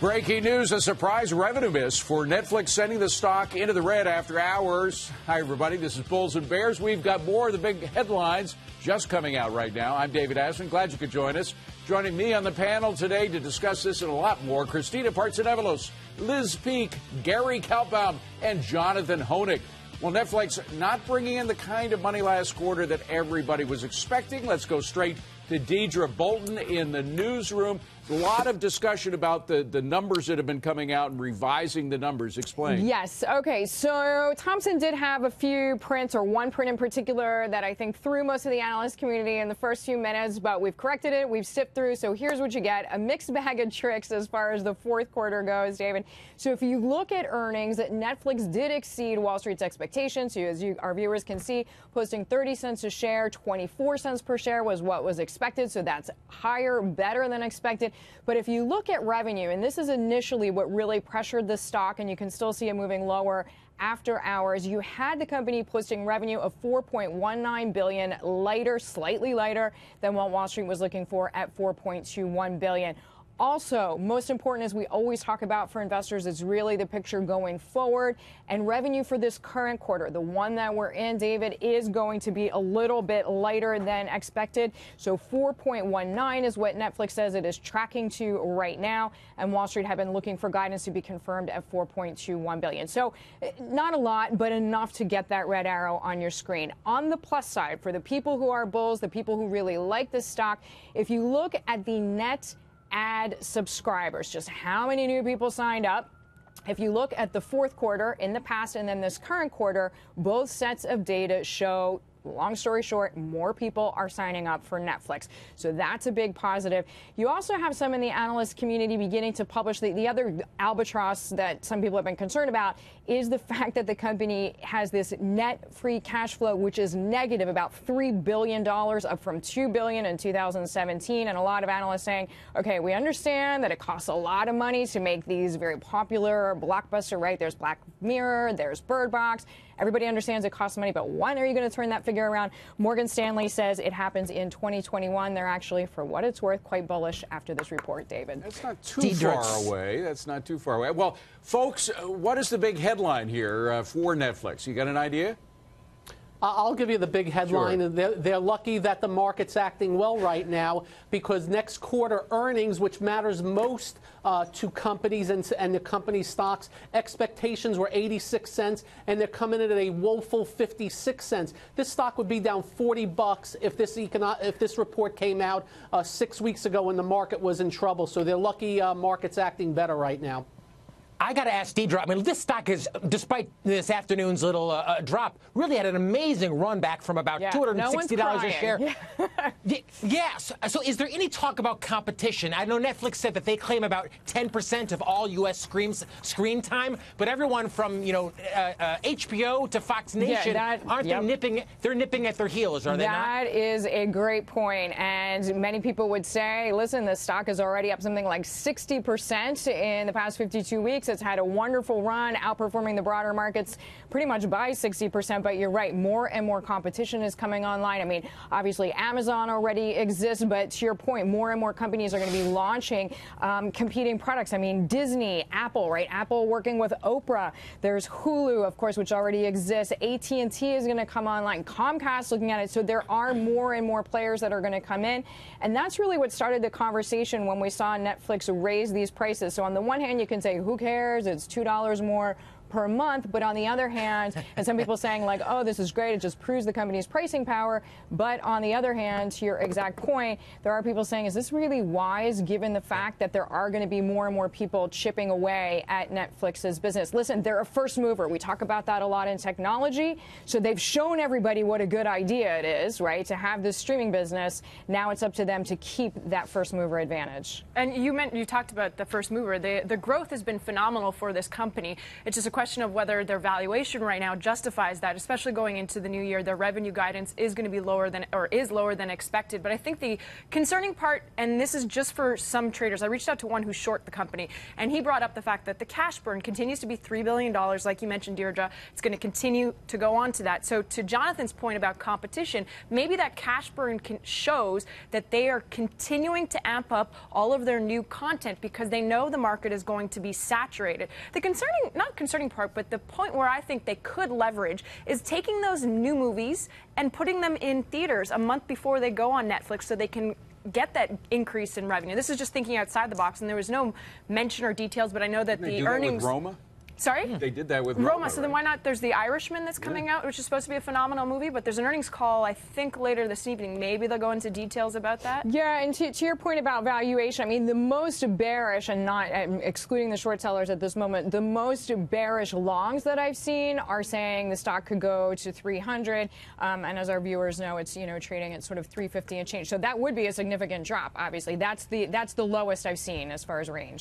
Breaking news, a surprise revenue miss for Netflix, sending the stock into the red after hours. Hi, everybody. This is Bulls and Bears. We've got more of the big headlines just coming out right now. I'm David Asman. Glad you could join us. Joining me on the panel today to discuss this and a lot more, Christina Partsenevelos, Liz Peek, Gary Kaltbaum, and Jonathan Hoenig. Well, Netflix not bringing in the kind of money last quarter that everybody was expecting. Let's go straight to Deidre Bolton in the newsroom. A lot of discussion about the numbers that have been coming out and revising the numbers. Explain. Yes. Okay. So Thomson did have a few prints, or one print in particular, that I think threw most of the analyst community in the first few minutes, but we've corrected it. We've sifted through. So here's what you get. A mixed bag of tricks as far as the fourth quarter goes, David. So if you look at earnings, Netflix did exceed Wall Street's expectations. So as our viewers can see, posting 30 cents a share, 24 cents per share was what was expected. So that's higher, better than expected. But if you look at revenue, and this is initially what really pressured the stock, and you can still see it moving lower after hours, you had the company posting revenue of $4.19 billion, lighter, slightly lighter than what Wall Street was looking for at $4.21 billion. Also, most important, as we always talk about for investors, is really the picture going forward. And revenue for this current quarter, the one that we're in, David, is going to be a little bit lighter than expected. So 4.19 is what Netflix says it is tracking to right now. And Wall Street had been looking for guidance to be confirmed at $4.21 billion. So not a lot, but enough to get that red arrow on your screen. On the plus side, for the people who are bulls, the people who really like this stock, if you look at the net ad subscribers, just how many new people signed up. If you look at the fourth quarter in the past and then this current quarter, both sets of data show, long story short, more people are signing up for Netflix. So that's a big positive. You also have some in the analyst community beginning to publish the other albatross that some people have been concerned about is the fact that the company has this net free cash flow, which is negative, about $3 billion, up from $2 billion in 2017. And a lot of analysts saying, OK, we understand that it costs a lot of money to make these very popular blockbuster, right? There's Black Mirror, there's Bird Box. Everybody understands it costs money, but when are you going to turn that figure around? Morgan Stanley says it happens in 2021. They're actually, for what it's worth, quite bullish after this report, David. That's not too far away. That's not too far away. Well, folks, what is the big headline here for Netflix? You got an idea? I'll give you the big headline. Sure. They're lucky that the market's acting well right now, because next quarter earnings, which matters most to companies and the company stocks, expectations were 86 cents, and they're coming in at a woeful 56 cents. This stock would be down $40 if this report came out 6 weeks ago when the market was in trouble. So they're lucky market's acting better right now. I got to ask Deidre, I mean, this stock is, despite this afternoon's little drop, really had an amazing run back from about $260 a share. Yes. So is there any talk about competition? I know Netflix said that they claim about 10% of all U.S. screen time, but everyone from, HBO to Fox Nation, aren't they nipping? They're nipping at their heels, are they not? That is a great point. And many people would say, listen, the stock is already up something like 60% in the past 52 weeks. It's had a wonderful run, outperforming the broader markets pretty much by 60%. But you're right, more and more competition is coming online. I mean, obviously, Amazon already exists. But to your point, more and more companies are going to be launching competing products. I mean, Disney, Apple, right? Apple working with Oprah. There's Hulu, of course, which already exists. AT&T is going to come online. Comcast looking at it. So there are more and more players that are going to come in. And that's really what started the conversation when we saw Netflix raise these prices. So on the one hand, you can say, who cares? It's $2 more per month. But on the other hand, and some people saying like, oh, this is great, it just proves the company's pricing power. But on the other hand, to your exact point, there are people saying, is this really wise given the fact that there are going to be more and more people chipping away at Netflix's business? Listen, they're a first mover. We talk about that a lot in technology. So they've shown everybody what a good idea it is, right, to have this streaming business. Now it's up to them to keep that first mover advantage. And you talked about the first mover. The growth has been phenomenal for this company. It's just a question question of whether their valuation right now justifies that, especially going into the new year. Their revenue guidance is going to be lower than, or is lower than expected. But I think the concerning part, and this is just for some traders, I reached out to one who short the company, and he brought up the fact that the cash burn continues to be $3 billion, like you mentioned, Deirdre. It's going to continue to go on to that. So to Jonathan's point about competition, maybe that cash burn shows that they are continuing to amp up all of their new content because they know the market is going to be saturated. The not concerning part, but the point where I think they could leverage is taking those new movies and putting them in theaters a month before they go on Netflix so they can get that increase in revenue. This is just thinking outside the box, and there was no mention or details, but I know that the earnings. That with Roma? Sorry? They did that with Roma. So then why not? There's The Irishman that's coming out, which is supposed to be a phenomenal movie, but there's an earnings call, I think, later this evening. Maybe they'll go into details about that. Yeah, and to your point about valuation, I mean, the most bearish, and not excluding the short sellers at this moment, the most bearish longs that I've seen are saying the stock could go to 300, and as our viewers know, it's, you know, trading at sort of 350 and change. So that would be a significant drop, obviously. That's the lowest I've seen as far as range.